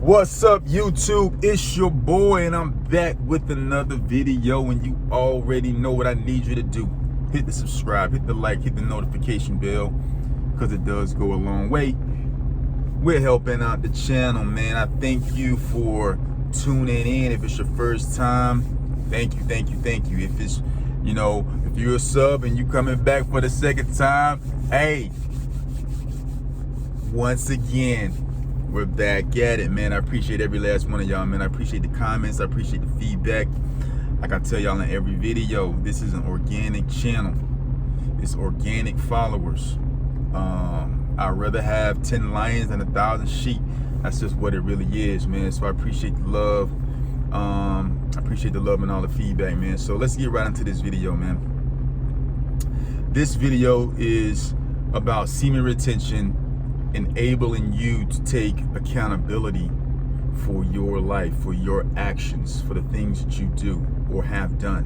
What's up, YouTube? It's your boy, and I'm back with another video, and you already know what I need you to do. Hit the subscribe, hit the like, hit the notification bell, because it does go a long way. We're helping out the channel, man. I thank you for tuning in. If it's your first time, thank you. If it's, if you're a sub and you coming back for the second time, hey, once again, we're back at it, man. I appreciate every last one of y'all, man. I appreciate the comments. I appreciate the feedback. Like I tell y'all in every video, this is an organic channel. It's organic followers. I'd rather have 10 lions than 1,000 sheep. That's just what it really is, man. So I appreciate the love. I appreciate the love and all the feedback, man. So let's get right into this video, man. This video is about semen retention, enabling you to take accountability for your life, for your actions, for the things that you do or have done.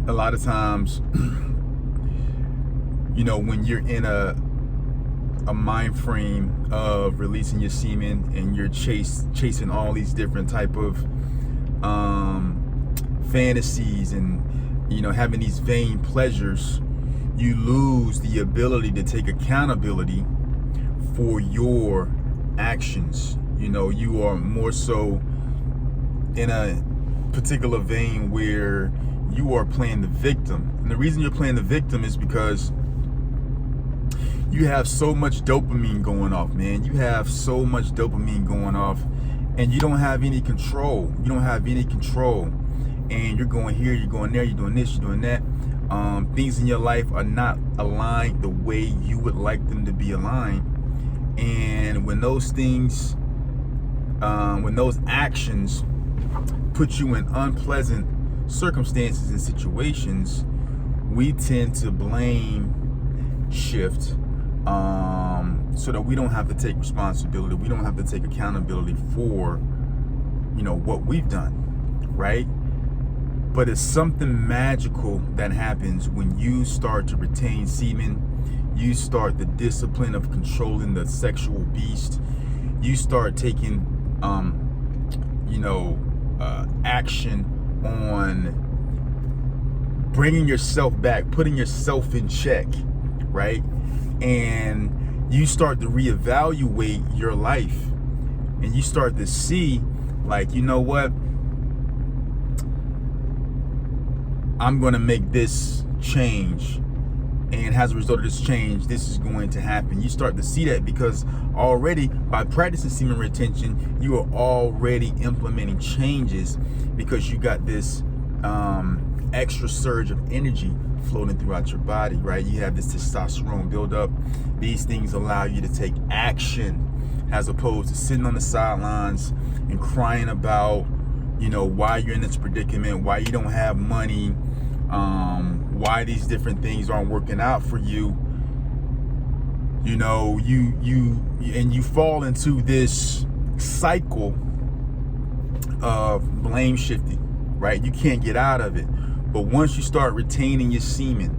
A lot of times, when you're in a mind frame of releasing your semen and you're chasing all these different type of fantasies and having these vain pleasures, you lose the ability to take accountability for your actions. You are more so in a particular vein where you are playing the victim. And the reason you're playing the victim is because you have so much dopamine going off, man. You have so much dopamine going off and you don't have any control. And you're going here, you're going there, you're doing this, you're doing that. Things in your life are not aligned the way you would like them to be aligned. And when those things, when those actions put you in unpleasant circumstances and situations, we tend to blame shift so that we don't have to take responsibility. We don't have to take accountability for, what we've done, right? But it's something magical that happens when you start to retain semen. You start the discipline of controlling the sexual beast. You start taking, action on bringing yourself back, putting yourself in check, right? And you start to reevaluate your life. And you start to see, like, you know what? I'm going to make this change, and as a result of this change, this is going to happen. You start to see that because already by practicing semen retention, you are already implementing changes because you got this extra surge of energy floating throughout your body, right? You have this testosterone buildup. These things allow you to take action as opposed to sitting on the sidelines and crying about, why you're in this predicament, why you don't have money, why these different things aren't working out for you. You fall into this cycle of blame shifting, right? You can't get out of it. But once you start retaining your semen,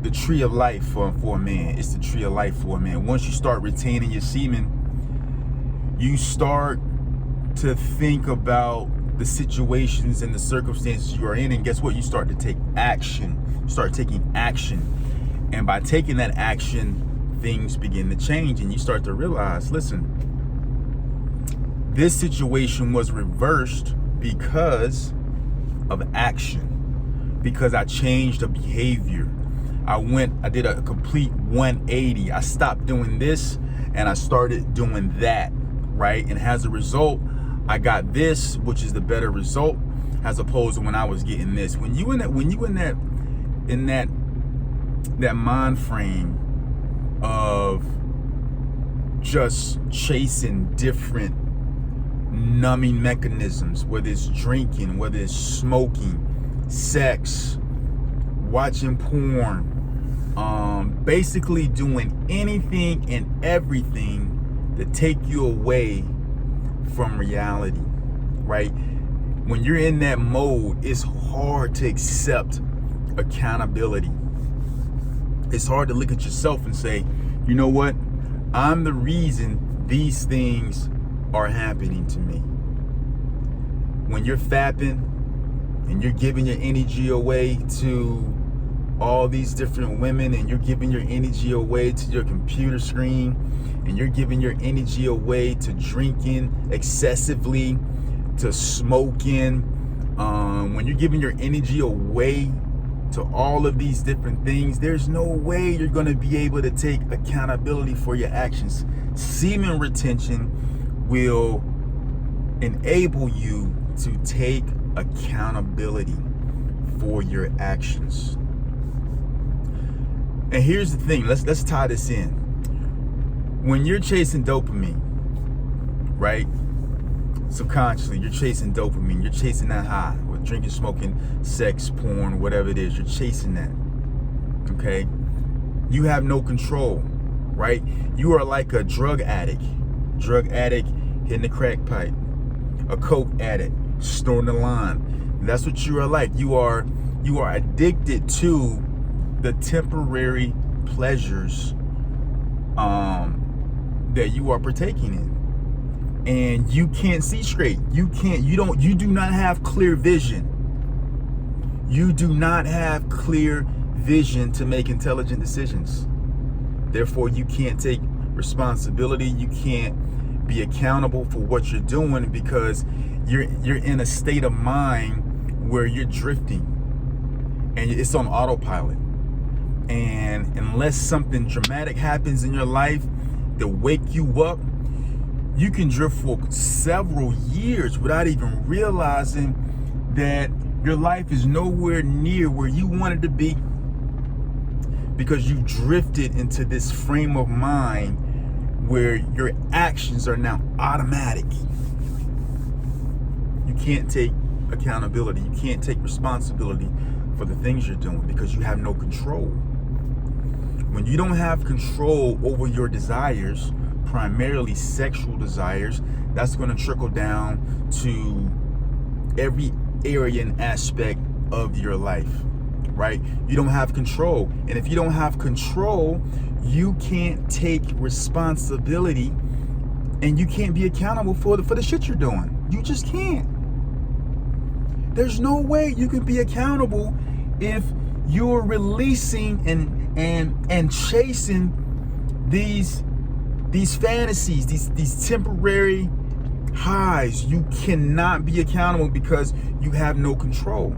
the tree of life for a man, it's the tree of life for a man. Once you start retaining your semen, you start to think about the situations and the circumstances you are in, and guess what? You start to take action. You start taking action, and by taking that action, things begin to change, and you start to realize, listen, this situation was reversed because of action, because I changed a behavior. I did a complete 180. I stopped doing this and I started doing that, right? And as a result, I got this, which is the better result, as opposed to when I was getting this. When you in that mind frame of just chasing different numbing mechanisms, whether it's drinking, whether it's smoking, sex, watching porn, basically doing anything and everything to take you away from reality, right? When you're in that mode, it's hard to accept accountability. It's hard to look at yourself and say, you know what? I'm the reason these things are happening to me. When you're fapping and you're giving your energy away to all these different women, and you're giving your energy away to your computer screen, and you're giving your energy away to drinking excessively, to smoking, when you're giving your energy away to all of these different things, there's no way you're going to be able to take accountability for your actions. Semen retention will enable you to take accountability for your actions. And here's the thing, let's tie this in. When you're chasing dopamine, right? Subconsciously, you're chasing dopamine, you're chasing that high, with drinking, smoking, sex, porn, whatever it is, you're chasing that. Okay? You have no control, right? You are like a drug addict hitting the crack pipe, a coke addict snorting the line. That's what you are like. You are addicted to the temporary pleasures that you are partaking in, and you can't see straight. You do not have clear vision. You do not have clear vision to make intelligent decisions. Therefore, you can't take responsibility. You can't be accountable for what you're doing, because you're in a state of mind where you're drifting and it's on autopilot. And unless something dramatic happens in your life to wake you up, you can drift for several years without even realizing that your life is nowhere near where you wanted to be, because you drifted into this frame of mind where your actions are now automatic. You can't take accountability. You can't take responsibility for the things you're doing because you have no control. When you don't have control over your desires, primarily sexual desires, that's going to trickle down to every area and aspect of your life, right? You don't have control. And if you don't have control, you can't take responsibility, and you can't be accountable for the shit you're doing. You just can't. There's no way you can be accountable if you're releasing and chasing these fantasies, these temporary highs. You cannot be accountable because you have no control.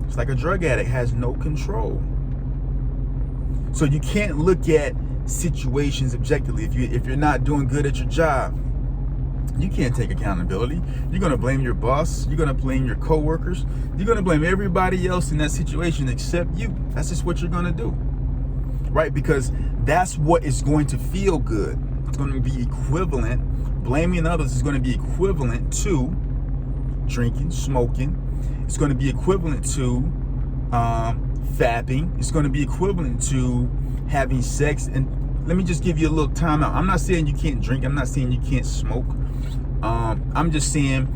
It's like a drug addict has no control. So you can't look at situations objectively. If you're not doing good at your job, you can't take accountability. You're going to blame your boss. You're going to blame your coworkers. You're going to blame everybody else in that situation except you. That's just what you're going to do, right? Because that's what is going to feel good. It's going to be equivalent. Blaming others is going to be equivalent to drinking, smoking. It's going to be equivalent to fapping. It's going to be equivalent to having sex. And let me just give you a little time out. I'm not saying you can't drink. I'm not saying you can't smoke. I'm just saying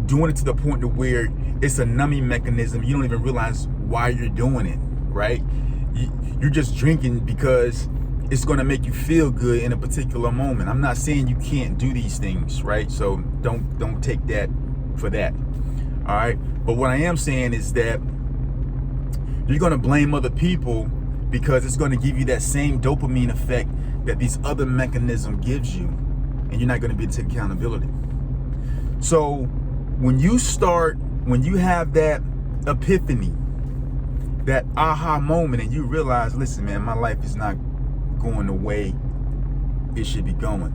doing it to the point to where it's a numbing mechanism. You don't even realize why you're doing it, right? You're just drinking because it's going to make you feel good in a particular moment. I'm not saying you can't do these things, right? So don't take that for that. All right. But what I am saying is that you're going to blame other people because it's going to give you that same dopamine effect that these other mechanism gives you, and you're not going to be able to take accountability. So when you have that epiphany, that aha moment, and you realize, listen, man, my life is not going the way it should be going,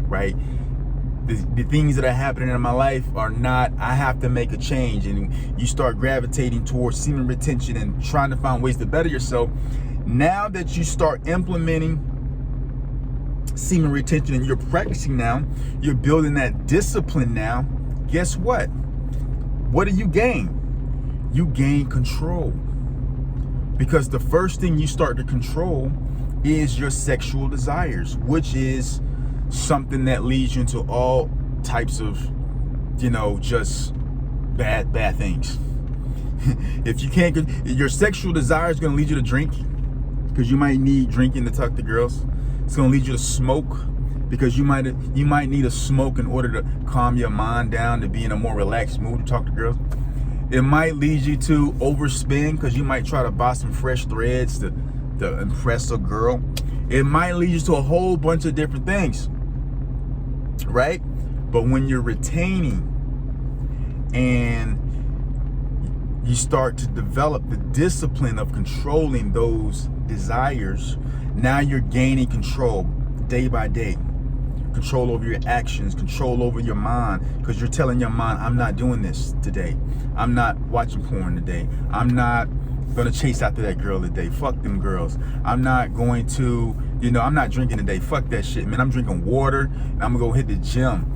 right? The things that are happening in my life are not, I have to make a change. And you start gravitating towards semen retention and trying to find ways to better yourself. Now that you start implementing semen retention and you're practicing now, you're building that discipline now, guess what? What do you gain? You gain control. Because the first thing you start to control is your sexual desires, which is something that leads you into all types of, just bad things. If you can't, your sexual desire is going to lead you to drink, because you might need drinking to talk to girls. It's gonna lead you to smoke, because you might need a smoke in order to calm your mind down, to be in a more relaxed mood to talk to girls. It might lead you to overspend, because you might try to buy some fresh threads to impress a girl. It might lead you to a whole bunch of different things, right? But when you're retaining and you start to develop the discipline of controlling those desires, now you're gaining control day by day. Control over your actions, control over your mind, because you're telling your mind, I'm not doing this today. I'm not watching porn today. I'm not gonna chase after that girl today. Fuck them girls. I'm not going to, I'm not drinking today. Fuck that shit, man. I'm drinking water and I'm gonna go hit the gym.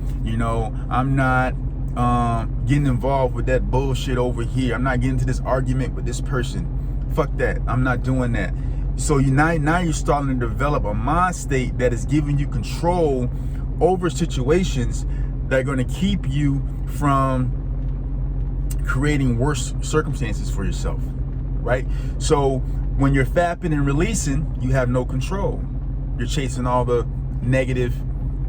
I'm not getting involved with that bullshit over here. I'm not getting into this argument with this person. Fuck that. I'm not doing that. So now you're starting to develop a mind state that is giving you control over situations that are going to keep you from creating worse circumstances for yourself, right? So when you're fapping and releasing, you have no control. You're chasing all the negative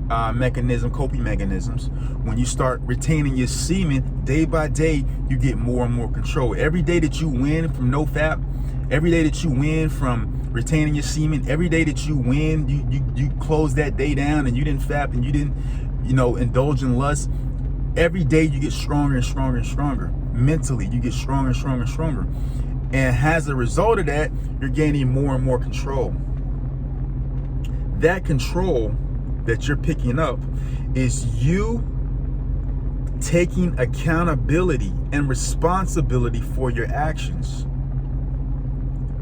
coping mechanisms. When you start retaining your semen, day by day, you get more and more control. Every day that you win from no fap, every day that you win from retaining your semen, every day that you win, you close that day down and you didn't fap and you didn't, indulge in lust. Every day you get stronger and stronger and stronger. Mentally, you get stronger and stronger and stronger. And as a result of that, you're gaining more and more control. That control that you're picking up is you taking accountability and responsibility for your actions.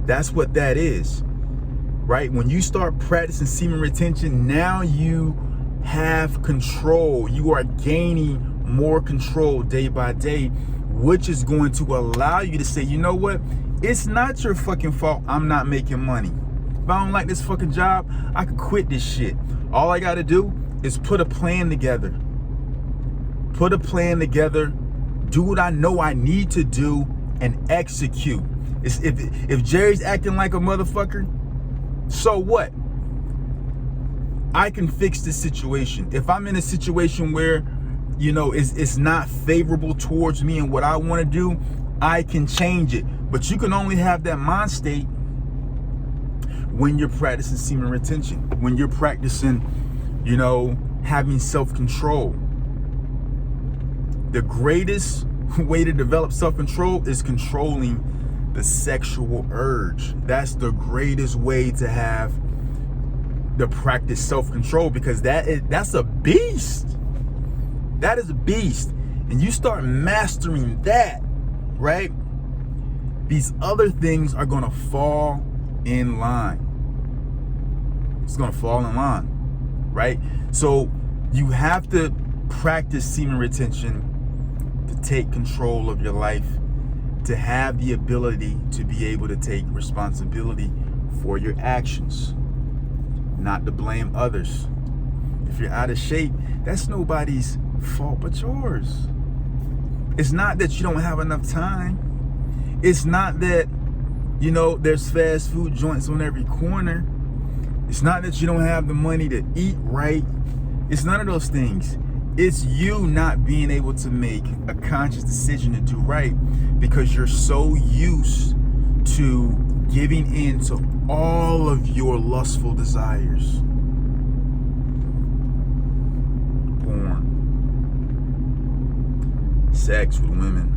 That's what that is, right? When you start practicing semen retention, now you have control. You are gaining more control day by day, which is going to allow you to say, you know what? It's not your fucking fault I'm not making money. If I don't like this fucking job, I could quit this shit. All I got to do is put a plan together. Do what I know I need to do and execute. If Jerry's acting like a motherfucker, so what? I can fix this situation. If I'm in a situation where, it's not favorable towards me and what I want to do, I can change it. But you can only have that mind state when you're practicing semen retention, when you're practicing, having self-control. The greatest way to develop self-control is controlling the sexual urge. That's the greatest way to have the practice self-control, because that's a beast. That is a beast. And you start mastering that, right? These other things are gonna fall in line. It's gonna fall in line, right? So you have to practice semen retention to take control of your life, to have the ability to be able to take responsibility for your actions, not to blame others. If you're out of shape, that's nobody's fault but yours. It's not that you don't have enough time. It's not that, there's fast food joints on every corner. It's not that you don't have the money to eat right. It's none of those things. It's you not being able to make a conscious decision to do right because you're so used to giving in to all of your lustful desires. Porn, sex with women,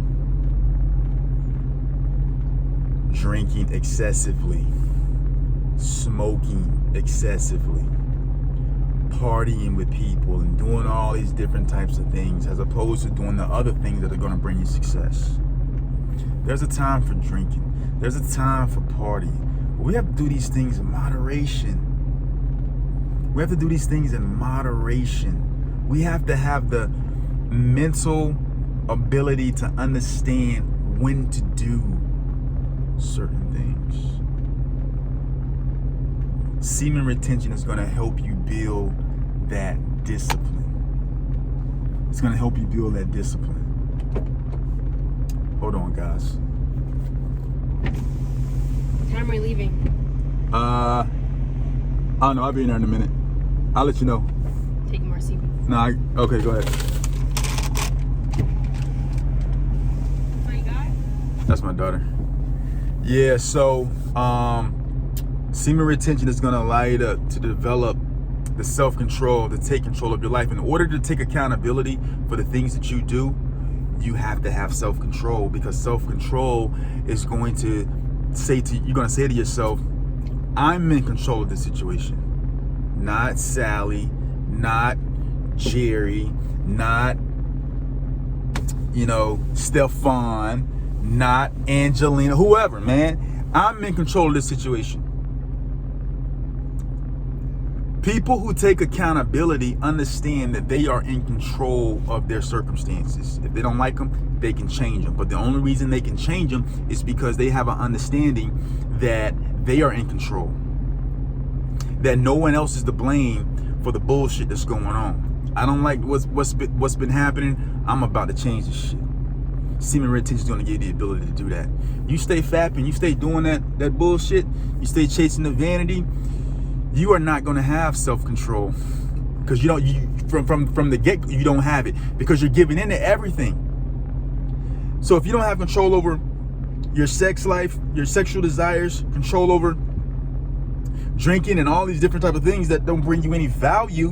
drinking excessively, smoking excessively, partying with people and doing all these different types of things, as opposed to doing the other things that are going to bring you success. There's a time for drinking. There's a time for partying. But we have to do these things in moderation. We have to do these things in moderation. We have to have the mental ability to understand when to do certain things. Semen retention is going to help you build that discipline. It's going to help you build that discipline. Hold on, guys. What time are we leaving? I don't know. I'll be in there in a minute. I'll let you know. Taking more semen. Nah, okay, go ahead. What you got? That's my daughter. Yeah, so semen retention is gonna allow you to develop the self-control, to take control of your life. In order to take accountability for the things that you do, you have to have self-control, because self-control is going to you're gonna say to yourself, I'm in control of the situation. Not Sally, not Jerry, not, Stefan, not Angelina, whoever, man. I'm in control of this situation. People who take accountability understand that they are in control of their circumstances. If they don't like them, they can change them. But the only reason they can change them is because they have an understanding that they are in control. That no one else is to blame for the bullshit that's going on. I don't like what's been happening. I'm about to change this shit. Semen retention is going to give you the ability to do that. You stay fapping, you stay doing that bullshit, you stay chasing the vanity, you are not going to have self-control, because from the get, you don't have it, because you're giving into everything. So if you don't have control over your sex life, your sexual desires, control over drinking and all these different type of things that don't bring you any value,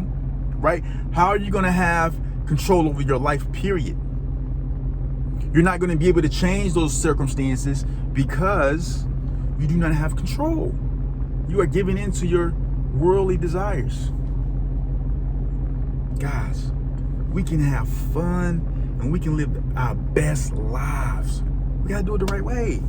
right? How are you going to have control over your life, period? You're not going to be able to change those circumstances because you do not have control. You are giving in to your worldly desires. Guys, we can have fun and we can live our best lives. We got to do it the right way.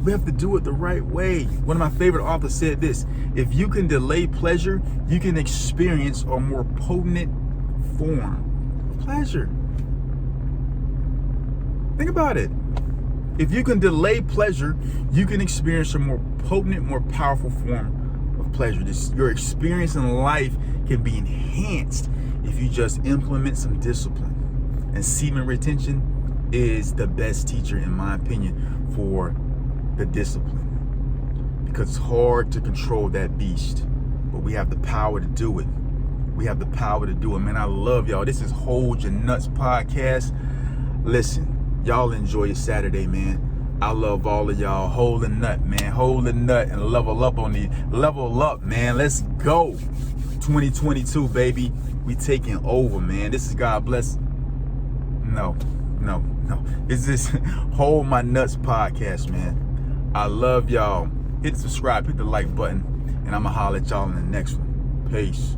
We have to do it the right way. One of my favorite authors said this: if you can delay pleasure, you can experience a more potent form of pleasure. Think about it. If you can delay pleasure, you can experience a more potent, more powerful form of pleasure. Your experience in life can be enhanced if you just implement some discipline. And semen retention is the best teacher, in my opinion, for the discipline. Because it's hard to control that beast, but we have the power to do it. We have the power to do it. Man, I love y'all. This is Hold Your Nuts podcast. Listen, y'all enjoy your Saturday, man. I love all of y'all. Hold the nut, man. Hold the nut and level up on the level up, man. Let's go. 2022, baby. We taking over, man. This is God Bless. No. It's this Hold My Nuts podcast, man. I love y'all. Hit subscribe, hit the like button, and I'm going to holler at y'all in the next one. Peace.